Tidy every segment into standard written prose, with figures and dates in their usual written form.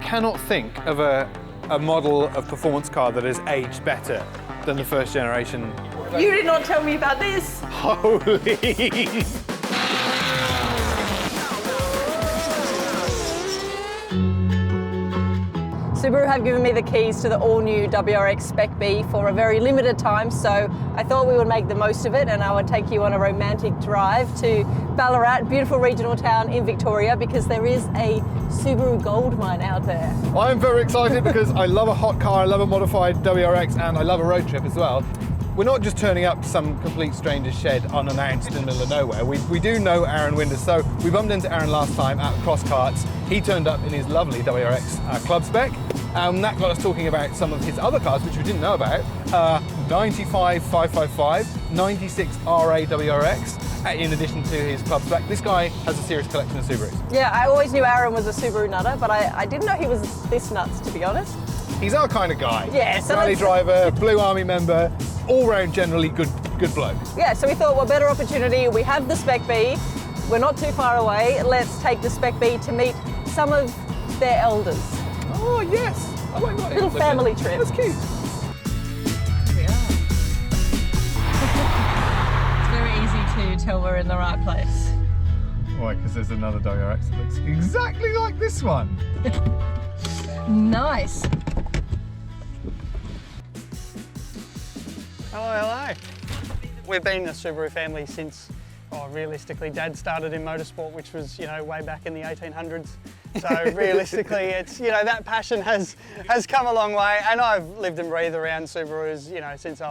cannot think of a model of performance car that has aged better than the first generation. You did not tell me about this. Holy! Subaru have given me the keys to the all-new WRX Spec B for a very limited time, so I thought we would make the most of it and I would take you on a romantic drive to Ballarat, beautiful regional town in Victoria, because there is a Subaru gold mine out there. I'm very excited because I love a hot car, I love a modified WRX, and I love a road trip as well. We're not just turning up to some complete stranger's shed unannounced in the middle of nowhere. We do know Arron Windus, so we bumped into Arron last time at Cross Carts. He turned up in his lovely WRX Club Spec. That got us talking about some of his other cars, which we didn't know about. 95 555, 96 RA WRX, in addition to his Club Spec. This guy has a serious collection of Subarus. Yeah, I always knew Arron was a Subaru nutter, but I didn't know he was this nuts, to be honest. He's our kind of guy. Yeah, so rally driver, Blue Army member, all-round generally good bloke. Yeah, so we thought, well, better opportunity. We have the Spec B. We're not too far away. Let's take the Spec B to meet some of their elders. Oh, yes. I like that. Little family trip. That's cute. We are. It's very easy to tell we're in the right place. Why? Because there's another WRX that looks exactly like this one. Nice. Hello. We've been a Subaru family since, realistically, Dad started in motorsport, which was, way back in the 1800s. So realistically, it's, that passion has come a long way, and I've lived and breathed around Subarus, since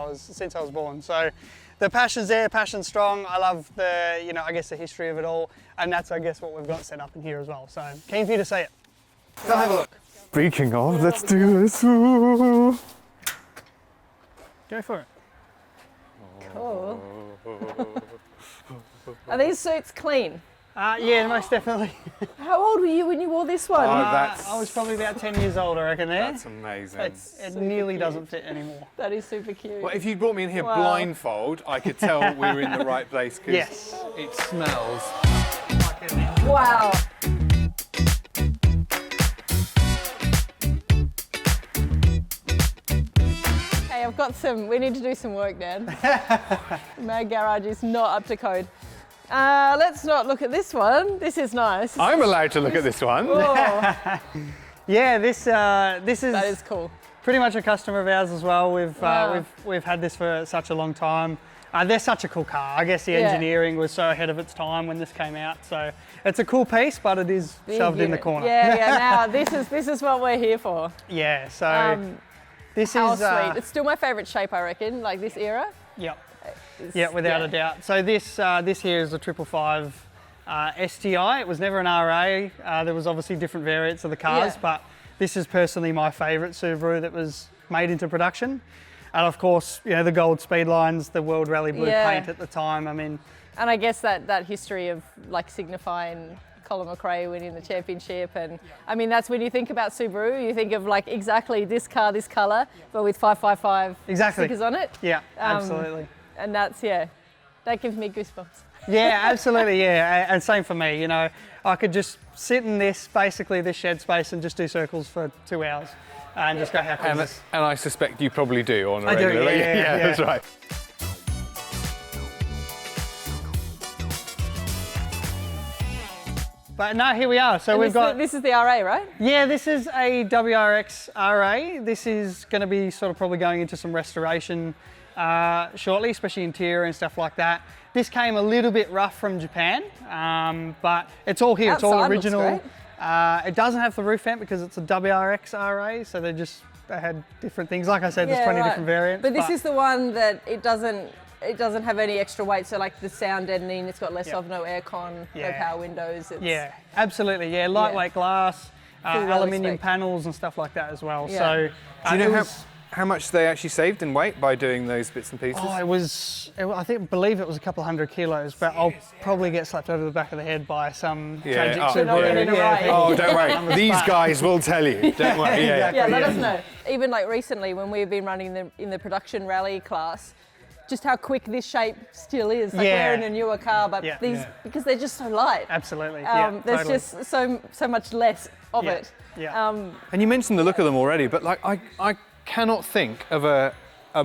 I was born. So the passion's there, passion's strong. I love the, I guess the history of it all, and that's, I guess, what we've got set up in here as well. So keen for you to see it. Go have a look. Speaking of, let's do this. Go for it. Cool. Are these suits clean? Yeah, most definitely. How old were you when you wore this one? I was probably about 10 years old, I reckon, there. That's amazing. It nearly doesn't fit anymore. That is super cute. Well, if you brought me in here blindfold, I could tell we were in the right place because it smells. Wow. Hey, I've got we need to do some work, Dad. My garage is not up to code. Let's not look at this one. This is nice. I'm allowed to look at this one. Oh. Yeah, this is. That is cool. Pretty much a customer of ours as well. We've had this for such a long time. They're such a cool car. I guess the engineering was so ahead of its time when this came out. So it's a cool piece, but it is shoved in the corner. Yeah. Now this is what we're here for. Yeah. So this how is sweet. It's still my favourite shape, I reckon. Like this era. Yep. Yeah, without a doubt. So this here is a 555 STI. It was never an RA. There was obviously different variants of the cars, but this is personally my favourite Subaru that was made into production. And of course, the gold speed lines, the World Rally Blue paint at the time. I mean, and I guess that history of like signifying Colin McRae winning the championship, and I mean that's when you think about Subaru, you think of like exactly this car, this colour, but with 555 stickers on it. Yeah, absolutely. And that's, that gives me goosebumps. Yeah, absolutely, and same for me, I could just sit in this shed space and just do circles for 2 hours and just go, how cool is this? And I suspect you probably do on a I regular. do, yeah, That's right. But no, here we are. So and we've got... This is the RA, right? Yeah, this is a WRX RA. This is going to be sort of probably going into some restoration shortly, especially interior and stuff like that. This came a little bit rough from Japan, but it's all here. Outside it's all original. Looks great. It doesn't have the roof vent because it's a WRX RA, so they had different things. Like I said, there's 20 different variants. But this is the one that it doesn't have any extra weight, so like the sound deadening, it's got less of, no aircon, no power windows. Yeah, absolutely, lightweight glass, aluminium panels and stuff like that as well. Yeah. So, do you know how much they actually saved in weight by doing those bits and pieces? Oh, I believe it was a couple 100 kilos, but I'll probably get slapped over the back of the head by some tragic Subaru. Oh, don't worry. These guys will tell you. Don't worry. Let us know. Even like recently when we've been running in the production rally class, just how quick this shape still is. Like Yeah. we're in a newer car, but these, because they're just so light. Absolutely. There's totally. just so much less of it. Yeah. And you mentioned the look of them already, but like I cannot think of a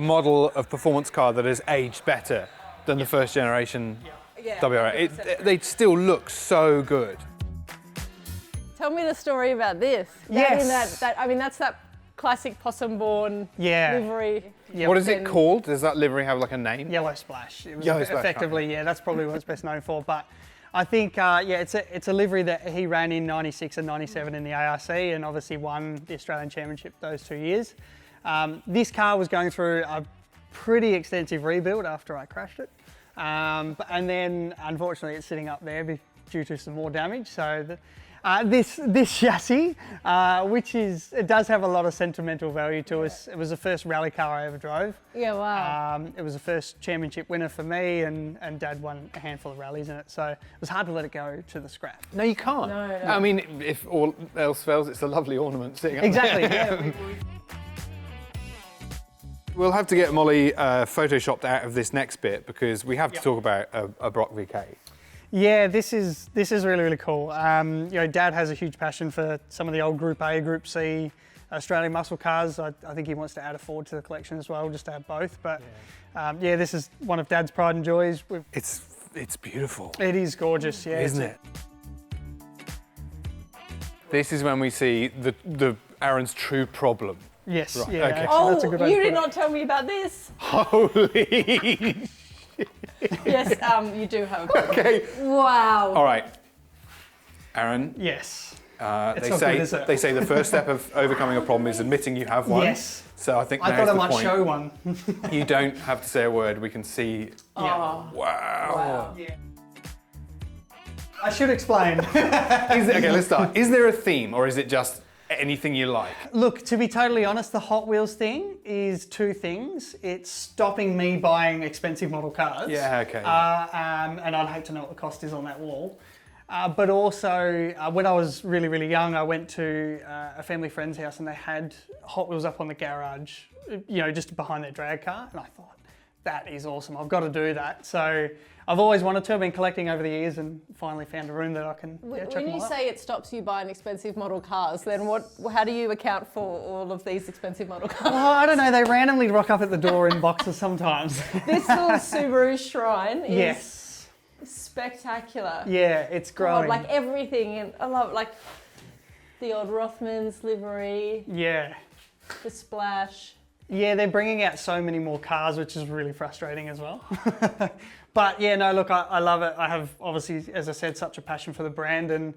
model of performance car that has aged better than the first generation WRX. They still look so good. Tell me the story about this. Yes. That's that classic possum-born livery. Yep. What is it called? Does that livery have like a name? Yellow Splash. It was Yellow Splash, effectively, that's probably what it's best known for. But I think, it's a livery that he ran in 96 and 97 in the ARC, and obviously won the Australian Championship those 2 years. This car was going through a pretty extensive rebuild after I crashed it. And then, unfortunately, it's sitting up there due to some more damage. So this chassis, it does have a lot of sentimental value to us. It was the first rally car I ever drove. Yeah, wow. It was the first championship winner for me, and Dad won a handful of rallies in it. So it was hard to let it go to the scrap. No, you can't. No. I mean, if all else fails, it's a lovely ornament sitting up Exactly. there. We'll have to get Molly photoshopped out of this next bit because we have to talk about a Brock VK. Yeah, this is really, really cool. Dad has a huge passion for some of the old Group A, Group C Australian muscle cars. I think he wants to add a Ford to the collection as well, just to have both. But this is one of Dad's pride and joys. It's beautiful. It is gorgeous, yeah. Isn't it? This is when we see the Arron's true problem. Yes, Right, yeah. okay. Actually, that's a good way You to did put it. not tell me about this. Holy Yes, you do have. Okay. Wow. All right. Arron, Yes. they not good, is it? say the first step of overcoming a problem is admitting you have one. Yes. So I think I now's thought I the might point. show one. You don't have to say a word. We can see. Oh, Wow. Yeah. I should explain. Okay, let's start. Is there a theme, or is it just anything you like? Look, to be totally honest, the Hot Wheels thing is two things. It's stopping me buying expensive model cars. Yeah, okay. And I'd hate to know what the cost is on that wall. But also, when I was really, really young, I went to a family friend's house and they had Hot Wheels up on the garage, just behind their drag car. And I thought, that is awesome. I've got to do that. So I've always wanted to. I've been collecting over the years and finally found a room that I can check when them you all say it stops you buying expensive model cars, then how do you account for all of these expensive model cars? Well, I don't know. They randomly rock up at the door in boxes sometimes. This little Subaru Shrine is Yes. spectacular. Yeah, it's growing. God, like everything, and I love like the old Rothmans livery, Yeah. the splash. Yeah, they're bringing out so many more cars, which is really frustrating as well. But yeah, no, look, I love it. I have, obviously, as I said, such a passion for the brand, and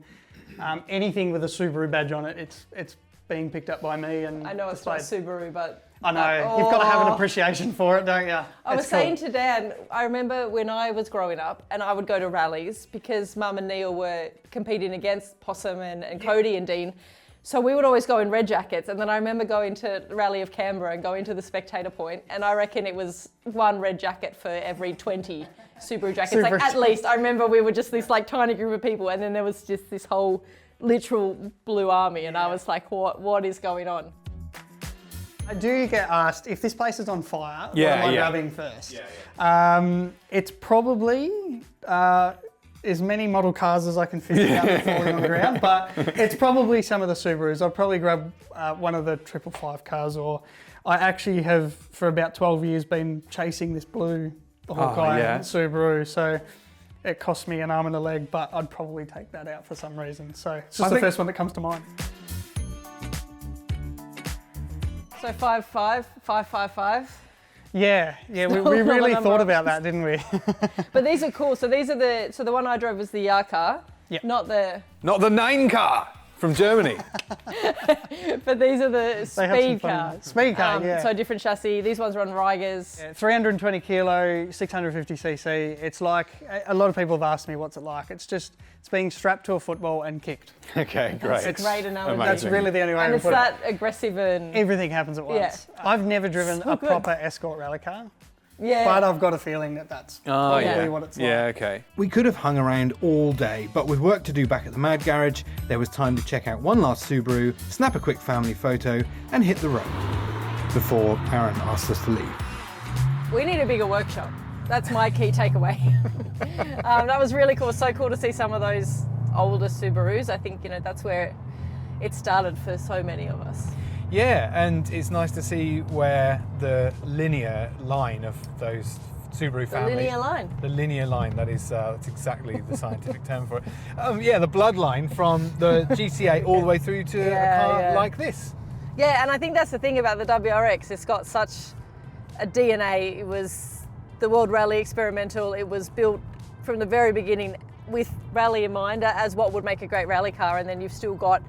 anything with a Subaru badge on it, it's being picked up by me. And I know it's not Subaru, but I know, you've got to have an appreciation for it, don't you? I was saying to Dan, I remember when I was growing up and I would go to rallies because Mum and Neil were competing against Possum and Cody and Dean. So we would always go in red jackets, and then I remember going to the Rally of Canberra and going to the spectator point, and I reckon it was one red jacket for every 20 Subaru jackets. Like at least, I remember we were just this like tiny group of people, and then there was just this whole literal blue army, and I was like, what is going on? I do get asked, if this place is on fire, what Yeah, am I yeah. grabbing first? It's probably as many model cars as I can fit out falling on the ground, but it's probably some of the Subarus. I'll probably grab one of the 555 cars, or I actually have, for about 12 years, been chasing this blue Hawkeye Subaru, so it cost me an arm and a leg, but I'd probably take that out for some reason. So it's just the first one that comes to mind. So 555. Yeah, we Still really not a thought number. about that, didn't we? But these are cool. So these are the one I drove was the Yar car, Yep. not the, Not the 9 car from Germany. but these are the They have some speed fun- cars. Speed car, yeah. So different chassis. These ones are on Rigers. Yeah, 320 kilo, 650cc. It's like, a lot of people have asked me what's it like. It's being strapped to a football and kicked. Okay, great. That's a great analogy. That's really the only way And to it's put that aggressive and it. Everything happens at once. Yeah. I've never driven So a good. proper escort rally car, yeah. but I've got a feeling that's probably what it's like. Yeah, okay. We could have hung around all day, but with work to do back at the Mad Garage, there was time to check out one last Subaru, snap a quick family photo, and hit the road before Arron asked us to leave. We need a bigger workshop. That's my key takeaway. That was really cool. So cool to see some of those older Subarus. I think, that's where it started for so many of us. Yeah, and it's nice to see where the linear line of those Subaru family. The linear line. The linear line, that's exactly the scientific term for it. Yeah, the bloodline from the GT8 all the way through to a car like this. Yeah, and I think that's the thing about the WRX. It's got such a DNA. It was the World Rally Experimental. It was built from the very beginning with rally in mind as what would make a great rally car, and then you've still got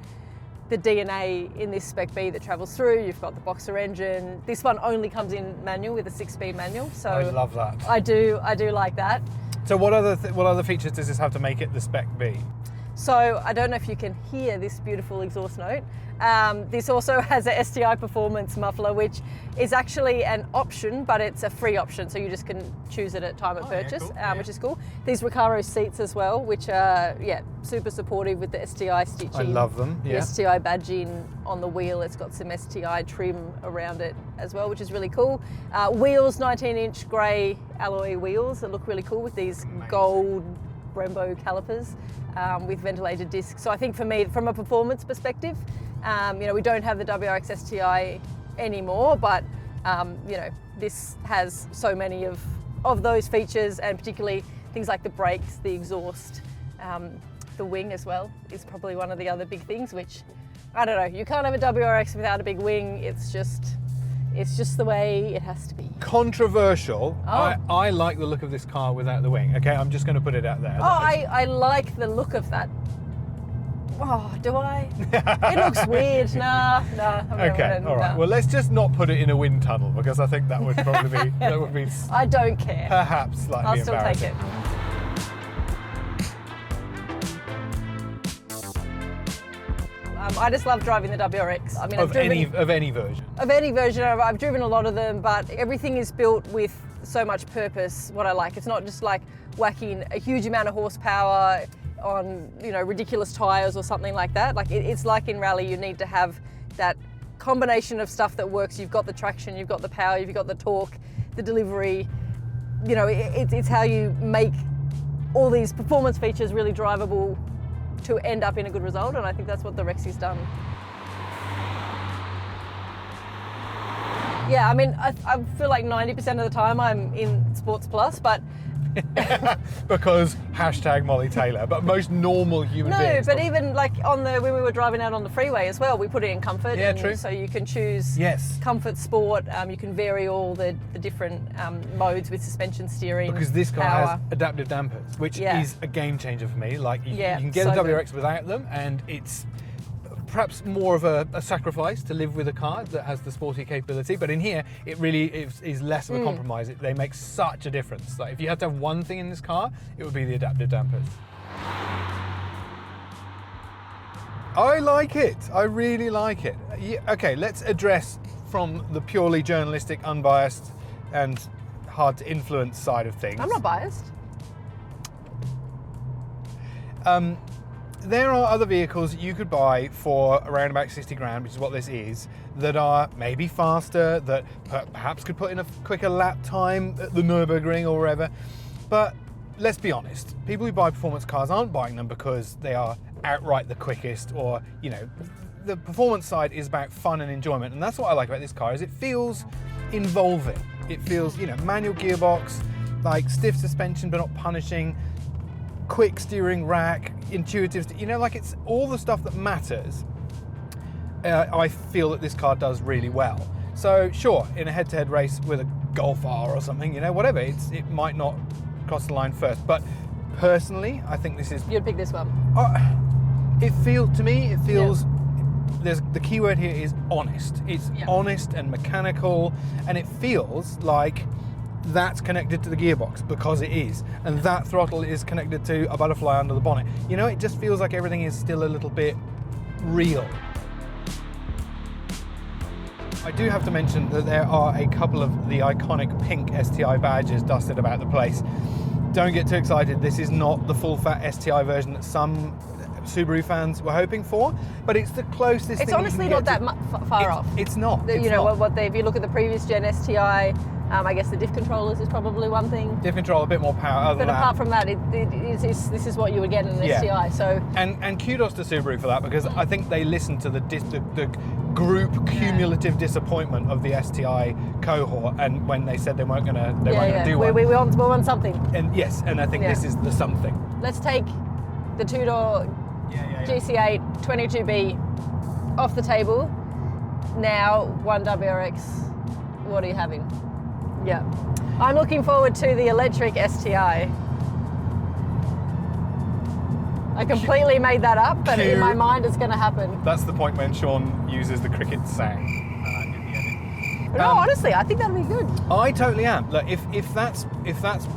the DNA in this Spec B that travels through. You've got the boxer engine. This one only comes in manual with a 6-speed manual. So I love that. I do like that. So what other features does this have to make it the Spec B? So I don't know if you can hear this beautiful exhaust note. This also has a STI performance muffler, which is actually an option, but it's a free option, so you just can choose it at time of purchase, cool. which is cool. These Recaro seats as well, which are super supportive with the STI stitching. I love them. Yeah. The STI badging on the wheel. It's got some STI trim around it as well, which is really cool. Wheels, 19-inch grey alloy wheels that look really cool with these gold Brembo calipers with ventilated discs. So I think for me, from a performance perspective, we don't have the WRX STI anymore, but this has so many of those features, and particularly things like the brakes, the exhaust, the wing as well is probably one of the other big things, which, I don't know, you can't have a WRX without a big wing. It's just the way it has to be. Controversial. I like the look of this car without the wing. Okay, I'm just going to put it out there. I like the look of that. Oh, do I? It looks weird. Nah. Okay, all right. Well, let's just not put it in a wind tunnel, because I think that would probably be. I don't care. Perhaps slightly I'll still take embarrassing. it. I just love driving the WRX. I mean, Of any version. Of any version. I've driven a lot of them, but everything is built with so much purpose. What I like, it's not just like whacking a huge amount of horsepower on ridiculous tires or something like that. Like it's like in rally, you need to have that combination of stuff that works. You've got the traction, you've got the power, you've got the torque, the delivery. It's how you make all these performance features really drivable to end up in a good result, and I think that's what the Rexy's done. Yeah, I mean, I feel like 90% of the time I'm in Sports Plus, but because hashtag Molly Taylor, but most normal human beings. No, but even like when we were driving out on the freeway as well, we put it in comfort. Yeah, true. So you can choose comfort, sport. You can vary all the different modes with suspension, steering. Because this car power. has adaptive dampers, which is a game changer for me. Like you can get so a WRX without them, and it's perhaps more of a sacrifice to live with a car that has the sporty capability, but in here it really is less of a compromise. They make such a difference. Like if you had to have one thing in this car, it would be the adaptive dampers. I like it. I really like it. Okay, let's address from the purely journalistic, unbiased and hard to influence side of things. I'm not biased. There are other vehicles you could buy for around about 60 grand, which is what this is, that are maybe faster, that perhaps could put in a quicker lap time at the Nürburgring or wherever. But let's be honest, people who buy performance cars aren't buying them because they are outright the quickest, or, the performance side is about fun and enjoyment. And that's what I like about this car, is it feels involving. It feels, manual gearbox, like stiff suspension but not punishing, quick steering rack, intuitive, like it's all the stuff that matters. I feel that this car does really well. So sure, in a head-to-head race with a Golf R or something, whatever, it might not cross the line first. But personally, I think this is... You'd pick this one. It feels there's the key word here is honest. It's honest and mechanical, and it feels like that's connected to the gearbox, because it is, and that throttle is connected to a butterfly under the bonnet. It just feels like everything is still a little bit real. I do have to mention that there are a couple of the iconic pink STI badges dusted about the place. Don't get too excited, this is not the full fat STI version that some Subaru fans were hoping for, but it's the closest It's thing honestly not that far off. It's not. If you look at the previous gen STI, I guess the diff controllers is probably one thing. Diff control, a bit more power. Other But than apart that, from that, this is what you would get in an Yeah. STI. So and kudos to Subaru for that, because I think they listened to the group cumulative disappointment of the STI cohort, and when they said they weren't going to do one. we want something. And yes, and I think this is the something. Let's take the two-door GC8 22B off the table. Now, one WRX. What are you having? Yeah. I'm looking forward to the electric STI. I completely made that up, but in my mind it's going to happen. That's the point when Sean uses the cricket sound. But no, honestly, I think that'll be good. I totally am. Look, if that's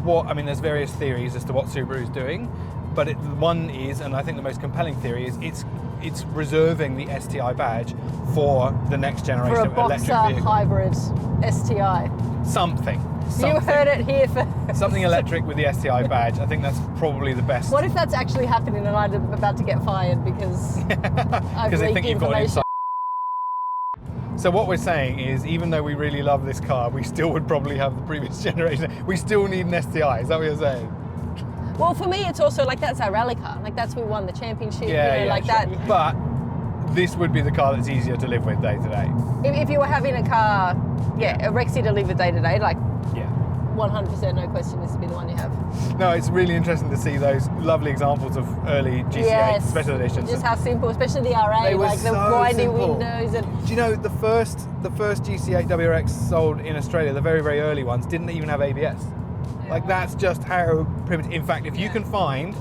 what, I mean, there's various theories as to what Subaru's doing, but one is, and I think the most compelling theory is, it's reserving the STI badge for the next generation For a of electric Boxer vehicles. hybrid STI. Something. You heard it here first. Something electric with the STI badge. I think that's probably the best. What if that's actually happening and I'm about to get fired because I've Because they leaked think you've got an information? inside. So what we're saying is, even though we really love this car, we still would probably have the previous generation. We still need an STI. Is that what you're saying? Well, for me, it's also like that's our rally car. Like that's we won the championship. Like sure. that. But this would be the car that's easier to live with day to day. If you were having a car, a Rexy to live with day to day, like Yeah. 100% no question, this would be the one you have. No, it's really interesting to see those lovely examples of early GC8 special editions. Just how simple, especially the RA, They were like the so windy simple. windows and. Do you know the first GC8 WRX sold in Australia, the very, very early ones, didn't even have ABS. Like that's just how primitive. In fact, if you can find,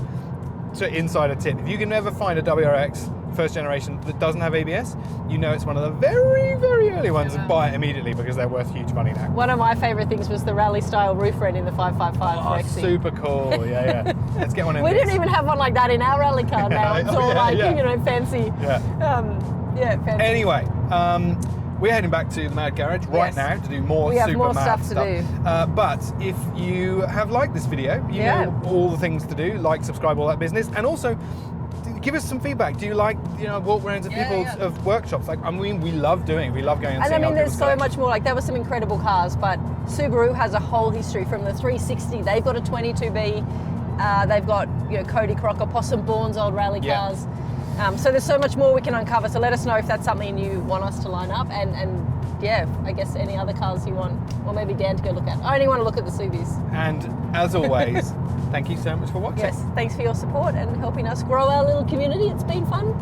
so insider tip, if you can ever find a WRX first generation that doesn't have ABS, you know it's one of the very, very early ones, and buy it immediately because they're worth huge money now. One of my favourite things was the rally style roof red in the 555 Rexy. Super cool. Yeah. Let's get one in We this. didn't even have one like that in our rally car now. It's all fancy. Yeah. Fancy. Anyway, we're heading back to the Mad Garage right now to do more We have super more mad stuff to do. But if you have liked this video, you know all the things to do, like, subscribe, all that business, and also give us some feedback. Do you like, walk around to people's of workshops? Like, I mean, we love going and And seeing I mean, other there's people's so collections. much more. Like, there were some incredible cars, but Subaru has a whole history from the 360. They've got a 22B. They've got, Cody Crocker, Possum Bourne's old rally cars. So there's so much more we can uncover. So let us know if that's something you want us to line up, and I guess any other cars you want, or maybe Dan to go look at. I only want to look at the Subis. And as always, thank you so much for watching. Yes, thanks for your support and helping us grow our little community. It's been fun.